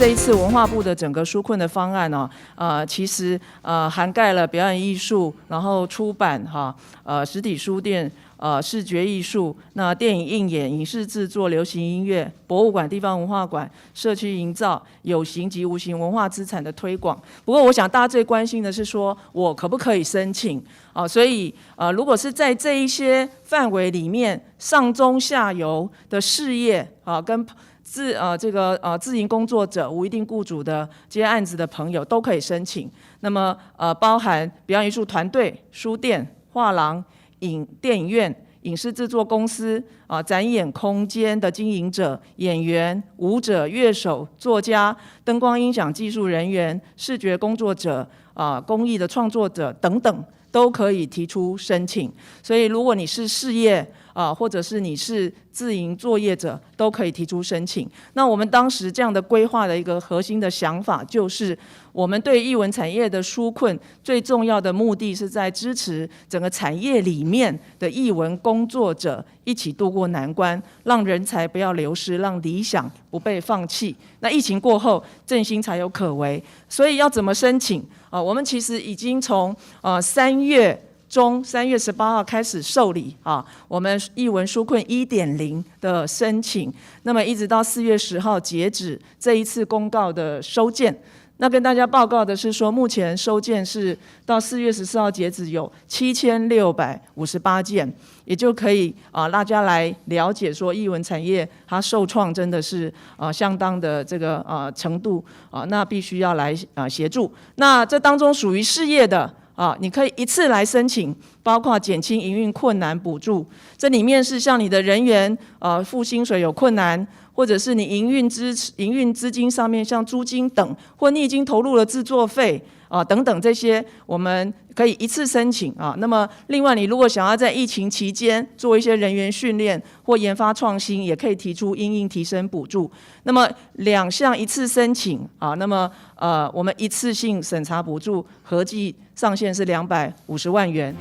这一次文化部的整个纾困的方案呢，其实涵盖了表演艺术，然后出版实体书店。视觉艺术、那电影映演、影视制作、流行音乐、博物馆、地方文化馆、社区营造、有形及无形文化资产的推广。不过，我想大家最关心的是说，我可不可以申请？所以如果是在这一些范围里面，上中下游的事业跟自营工作者、无一定雇主的这些案子的朋友都可以申请。那么包含表演艺术团队、书店、画廊。电影院、影视制作公司、展演空间的经营者、演员、舞者、乐手、作家、灯光音响技术人员、视觉工作者、公益的创作者等等，都可以提出申请。所以，如果你是事业或者是你是自营作业者，都可以提出申请。那我们当时这样的规划的一个核心的想法，就是我们对艺文产业的纾困最重要的目的是在支持整个产业里面的艺文工作者一起渡过难关，让人才不要流失，让理想不被放弃。那疫情过后，振兴才有可为。所以要怎么申请？我们其实已经从3月18号开始受理我们艺文纾困1.0的申请，那么一直到4月10号截止这一次公告的收件。那跟大家报告的是说，目前收件是到4月14号截止有7658件，也就可以大家来了解说，艺文产业它受创真的是相当的这个程度那必须要来协助。那这当中属于事业的你可以一次来申请，包括减轻营运困难补助，这里面是像你的人员付薪水有困难。或者是你营运资金上面，像租金等，或你已经投入了制作费等等这些，我们可以一次申请那么另外，你如果想要在疫情期间做一些人员训练或研发创新，也可以提出因应提升补助。那么2项一次申请那么我们一次性审查补助合计上限是250万元。